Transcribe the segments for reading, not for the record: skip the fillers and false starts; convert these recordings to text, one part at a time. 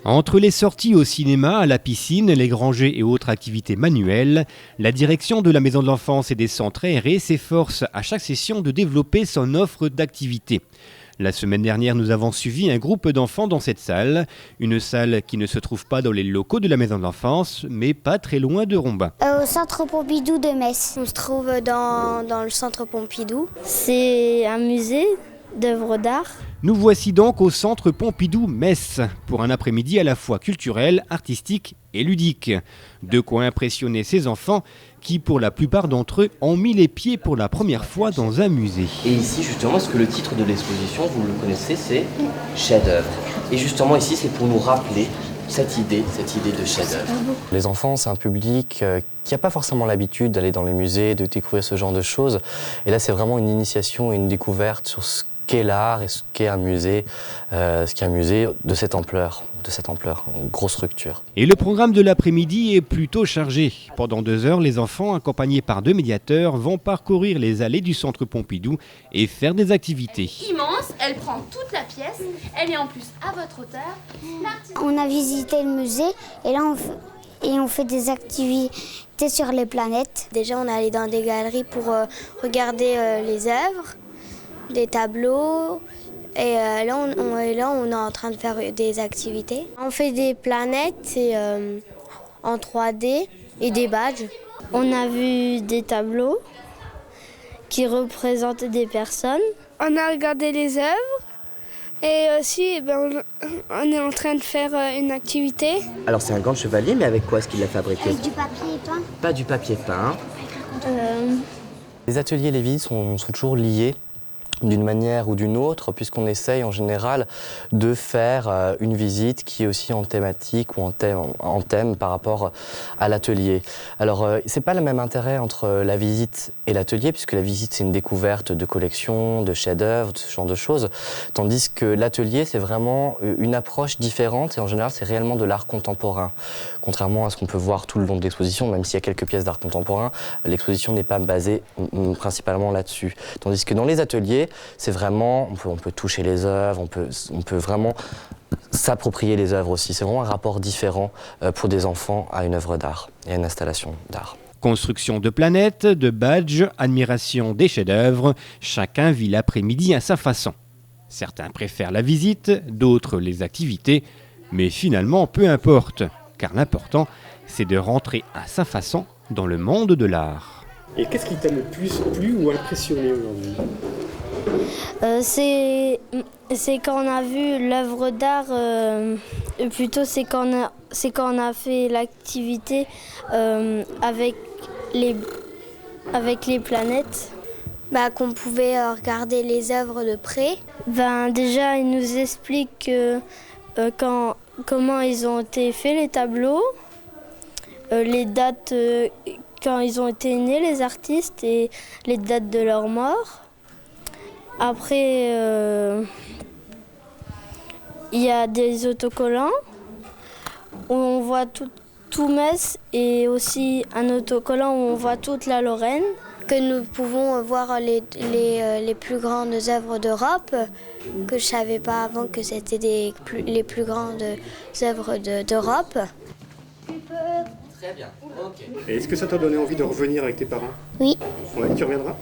Entre les sorties au cinéma, à la piscine, les grangers et autres activités manuelles, la direction de la Maison de l'Enfance et des centres aérés s'efforce à chaque session de développer son offre d'activités. La semaine dernière, nous avons suivi un groupe d'enfants dans cette salle, une salle qui ne se trouve pas dans les locaux de la Maison de l'Enfance, mais pas très loin de Rombin. Au centre Pompidou de Metz. On se trouve dans le centre Pompidou. C'est un musée d'œuvres d'art. Nous voici donc au centre Pompidou Metz pour un après-midi à la fois culturel, artistique et ludique. De quoi impressionner ces enfants qui, pour la plupart d'entre eux, ont mis les pieds pour la première fois dans un musée. Et ici, justement, est-ce que le titre de l'exposition, vous le connaissez, c'est chef-d'œuvre. Et justement, ici, c'est pour nous rappeler cette idée de chef-d'œuvre. Les enfants, c'est un public qui n'a pas forcément l'habitude d'aller dans les musées, de découvrir ce genre de choses. Et là, c'est vraiment une initiation et une découverte sur ce qu'est l'art et ce qu'est un musée de cette ampleur, une grosse structure. Et le programme de l'après-midi est plutôt chargé. Pendant 2 heures, les enfants, accompagnés par 2 médiateurs, vont parcourir les allées du centre Pompidou et faire des activités. Immense, elle prend toute la pièce, elle est en plus à votre hauteur. On a visité le musée et là on fait des activités sur les planètes. Déjà on est allé dans des galeries pour regarder les œuvres, des tableaux. Et là, on est en train de faire des activités. On fait des planètes en 3D et des badges. On a vu des tableaux qui représentent des personnes. On a regardé les œuvres et aussi on est en train de faire une activité. Alors, c'est un gant de chevalier, mais avec quoi est-ce qu'il l'a fabriqué? Avec du papier peint. Pas du papier peint. Les ateliers et les visites sont toujours liés d'une manière ou d'une autre, puisqu'on essaye en général de faire une visite qui est aussi en thématique ou en thème par rapport à l'atelier. Alors, c'est pas le même intérêt entre la visite et l'atelier, puisque la visite, c'est une découverte de collections, de chefs-d'œuvre, de ce genre de choses, tandis que l'atelier, c'est vraiment une approche différente, et en général, c'est réellement de l'art contemporain. Contrairement à ce qu'on peut voir tout le long de l'exposition, même s'il y a quelques pièces d'art contemporain, l'exposition n'est pas basée principalement là-dessus. Tandis que dans les ateliers, c'est vraiment, on peut toucher les œuvres, on peut vraiment s'approprier les œuvres aussi. C'est vraiment un rapport différent pour des enfants à une œuvre d'art et à une installation d'art. Construction de planètes, de badges, admiration des chefs-d'œuvre, chacun vit l'après-midi à sa façon. Certains préfèrent la visite, d'autres les activités, mais finalement peu importe, car l'important c'est de rentrer à sa façon dans le monde de l'art. Et qu'est-ce qui t'a le plus plu ou impressionné aujourd'hui ? C'est quand on a vu l'œuvre d'art, plutôt c'est quand on a fait l'activité avec les planètes. Qu'on pouvait regarder les œuvres de près. Déjà, il nous explique comment ils ont été faits, les tableaux, les dates quand ils ont été nés, les artistes, et les dates de leur mort. Après, il y a des autocollants où on voit tout Metz, et aussi un autocollant où on voit toute la Lorraine. Que nous pouvons voir les plus grandes œuvres d'Europe, que je ne savais pas avant que c'était les plus grandes œuvres d'Europe. Très bien, ok. Et est-ce que ça t'a donné envie de revenir avec tes parents ? Oui. Ouais, tu reviendras ?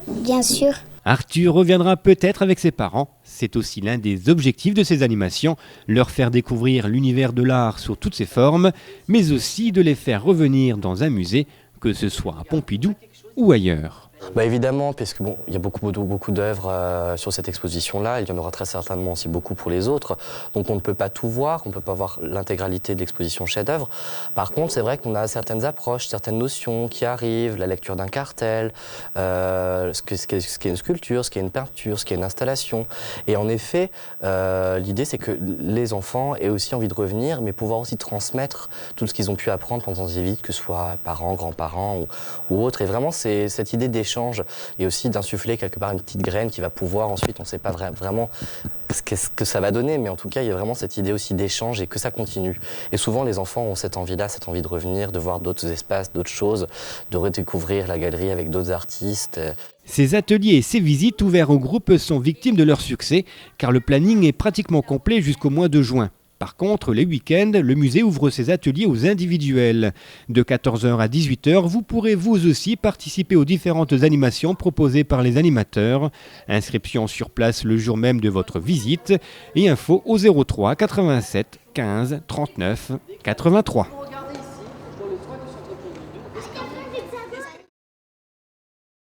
Bien sûr. Arthur reviendra peut-être avec ses parents. C'est aussi l'un des objectifs de ces animations, leur faire découvrir l'univers de l'art sous toutes ses formes, mais aussi de les faire revenir dans un musée, que ce soit à Pompidou ou ailleurs. Évidemment, puisque il y a beaucoup d'œuvres sur cette exposition-là, il y en aura très certainement aussi beaucoup pour les autres, donc on ne peut pas tout voir, on ne peut pas voir l'intégralité de l'exposition chef-d'œuvre. Par contre, c'est vrai qu'on a certaines approches, certaines notions qui arrivent, la lecture d'un cartel, ce qu'est une sculpture, ce qu'est une peinture, ce qu'est une installation. Et en effet, l'idée c'est que les enfants aient aussi envie de revenir, mais pouvoir aussi transmettre tout ce qu'ils ont pu apprendre pendant ces visites, que ce soit parents, grands-parents ou autres. Et vraiment, c'est cette idée d'échange et aussi d'insuffler quelque part une petite graine qui va pouvoir ensuite, on ne sait pas vraiment ce que ça va donner, mais en tout cas il y a vraiment cette idée aussi d'échange et que ça continue. Et souvent les enfants ont cette envie-là, cette envie de revenir, de voir d'autres espaces, d'autres choses, de redécouvrir la galerie avec d'autres artistes. Ces ateliers et ces visites ouverts au groupe sont victimes de leur succès, car le planning est pratiquement complet jusqu'au mois de juin. Par contre, les week-ends, le musée ouvre ses ateliers aux individuels. De 14h à 18h, vous pourrez vous aussi participer aux différentes animations proposées par les animateurs. Inscription sur place le jour même de votre visite et info au 03 87 15 39 83.